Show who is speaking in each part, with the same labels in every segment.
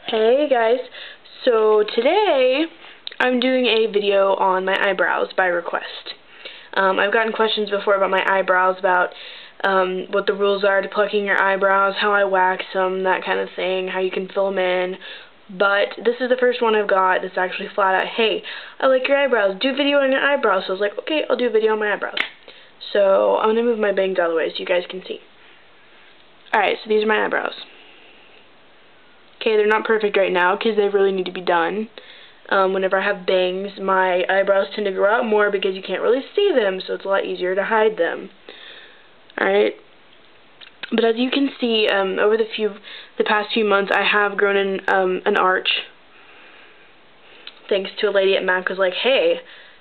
Speaker 1: Hey guys, so today I'm doing a video on my eyebrows by request. I've gotten questions before about my eyebrows, about what the rules are to plucking your eyebrows, how I wax them, that kind of thing, how you can fill them in. But this is the first one I've got that's actually flat out, hey, I like your eyebrows, do a video on your eyebrows. So I was like, okay, I'll do a video on my eyebrows. So I'm going to move my bangs out of the way so you guys can see. Alright, so these are my eyebrows. Okay, they're not perfect right now because they really need to be done. Whenever I have bangs, my eyebrows tend to grow out more because you can't really see them, so it's a lot easier to hide them. Alright, but as you can see, over the past few months, I have grown in an arch. Thanks to a lady at MAC who was like, hey,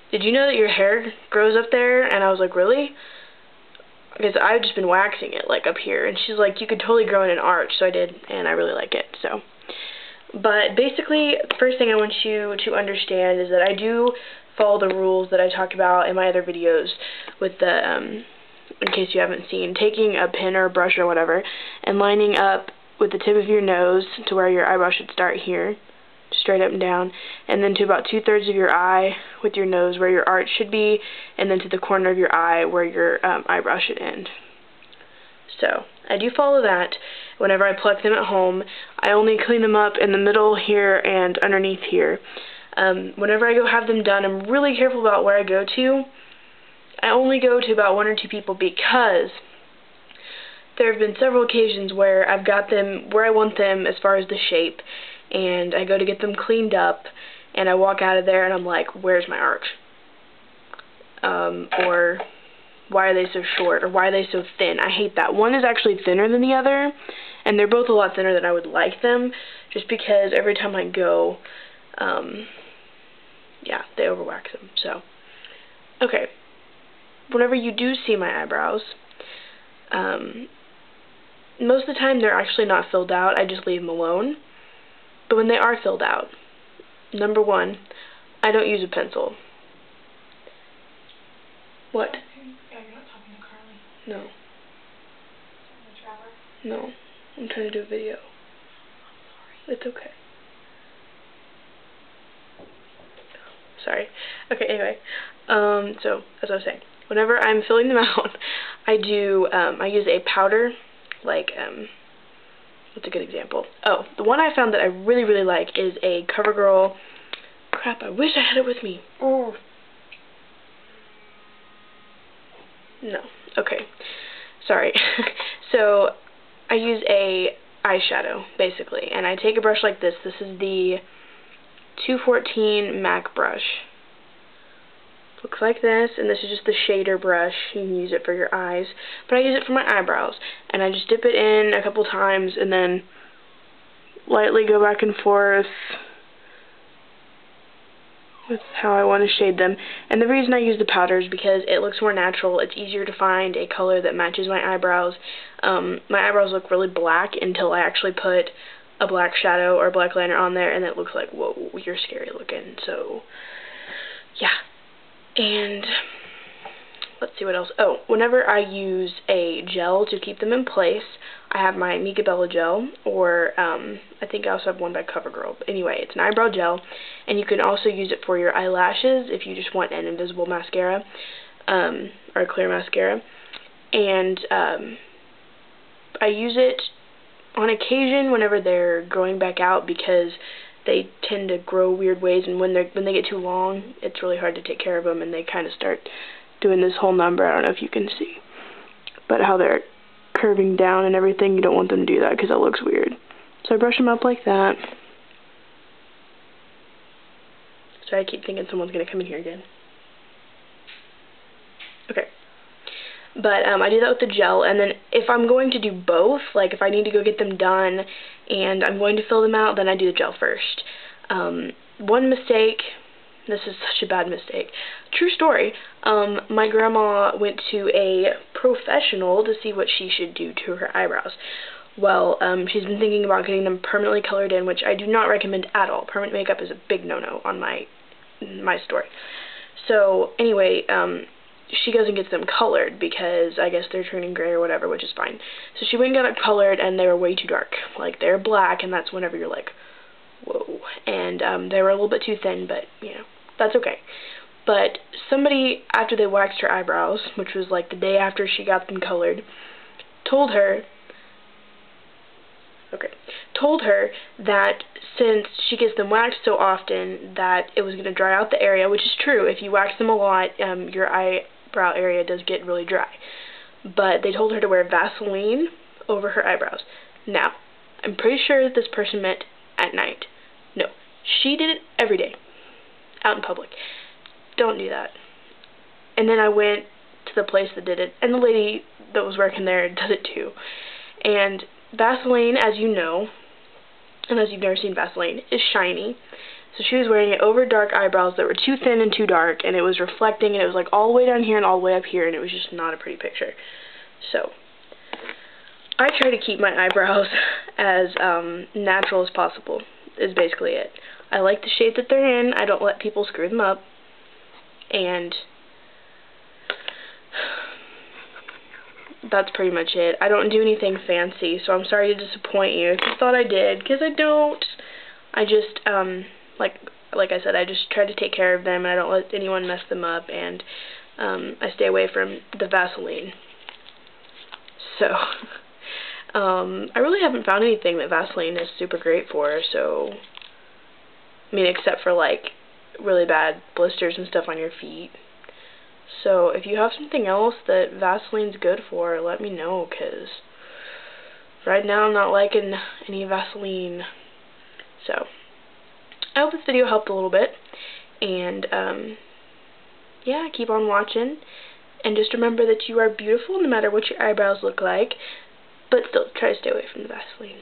Speaker 1: did you know that your hair grows up there? And I was like, really? Because I've just been waxing it, like, up here. And she's like, you could totally grow in an arch. So I did, and I really like it. So, but basically, the first thing I want you to understand is that I do follow the rules that I talk about in my other videos with the, in case you haven't seen, taking a pin or a brush or whatever and lining up with the tip of your nose to where your eyebrow should start here, straight up and down, and then to about 2/3 of your eye with your nose where your arch should be, and then to the corner of your eye where your eyebrow should end. So I do follow that. Whenever I pluck them at home, I only clean them up in the middle here and underneath here. Whenever I go have them done, I'm really careful about where I go to. I only go to about 1 or 2 people because there have been several occasions where I've got them where I want them as far as the shape, and I go to get them cleaned up, and I walk out of there and I'm like, where's my arch? Or why are they so short? Or why are they so thin? I hate that. One is actually thinner than the other, and they're both a lot thinner than I would like them, just because every time I go, yeah, they overwax them. So, okay. Whenever you do see my eyebrows, most of the time they're actually not filled out. I just leave them alone. But when they are filled out, number one, I don't use a pencil. What?
Speaker 2: Yeah, you're not talking to Carly.
Speaker 1: No.
Speaker 2: The
Speaker 1: No. I'm trying to do a video.
Speaker 2: I'm sorry.
Speaker 1: It's okay. Sorry. Okay, anyway. So, as I was saying, whenever I'm filling them out, I use a powder, like, what's a good example? Oh, the one I found that I really, really like is a CoverGirl. Crap, I wish I had it with me. Oh. No. Okay. Sorry. So, I use a eyeshadow, basically, and I take a brush like this. This is the 214 MAC brush. Looks like this, and this is just the shader brush. You can use it for your eyes, but I use it for my eyebrows, and I just dip it in a couple times and then lightly go back and forth with how I want to shade them. And the reason I use the powder is because it looks more natural. It's easier to find a color that matches my eyebrows. My eyebrows look really black until I actually put a black shadow or a black liner on there, and it looks like, whoa, you're scary looking. So, yeah. And let's see what else. Oh, whenever I use a gel to keep them in place, I have my Mica Bella gel, or I think I also have one by CoverGirl. But anyway, it's an eyebrow gel, and you can also use it for your eyelashes if you just want an invisible mascara, or a clear mascara. And I use it on occasion whenever they're growing back out, because they tend to grow weird ways, and when they get too long, it's really hard to take care of them, and they kind of start doing this whole number. I don't know if you can see, but how they're curving down and everything, you don't want them to do that because that looks weird. So I brush them up like that. Sorry, I keep thinking someone's going to come in here again. Okay. But I do that with the gel, and then if I'm going to do both, like if I need to go get them done and I'm going to fill them out, then I do the gel first. One mistake, this is such a bad mistake, true story, my grandma went to a professional to see what she should do to her eyebrows. Well, she's been thinking about getting them permanently colored in, which I do not recommend at all. Permanent makeup is a big no-no on my story. So, anyway, she goes and gets them colored because I guess they're turning gray or whatever, which is fine. So she went and got it colored, and they were way too dark. Like, they're black, and that's whenever you're like, and they were a little bit too thin, but, you know, that's okay. But somebody, after they waxed her eyebrows, which was like the day after she got them colored, told her that since she gets them waxed so often that it was going to dry out the area, which is true. If you wax them a lot, your eyebrow area does get really dry. But they told her to wear Vaseline over her eyebrows. Now, I'm pretty sure that this person meant at night. No, she did it every day, out in public. Don't do that. And then I went to the place that did it, and the lady that was working there does it too. And Vaseline, as you know, and as you've never seen Vaseline, is shiny. So she was wearing it over dark eyebrows that were too thin and too dark, and it was reflecting, and it was like all the way down here and all the way up here, and it was just not a pretty picture. So I try to keep my eyebrows as natural as possible, is basically it. I like the shape that they're in. I don't let people screw them up. And that's pretty much it. I don't do anything fancy, so I'm sorry to disappoint you if you thought I did, because I don't. I just, like I said, I just try to take care of them, and I don't let anyone mess them up, and I stay away from the Vaseline. So, I really haven't found anything that Vaseline is super great for, so, I mean, except for, like, really bad blisters and stuff on your feet. So if you have something else that Vaseline's good for, let me know, because right now I'm not liking any Vaseline. So I hope this video helped a little bit, and yeah, keep on watching, and just remember that you are beautiful no matter what your eyebrows look like, but still try to stay away from the Vaseline.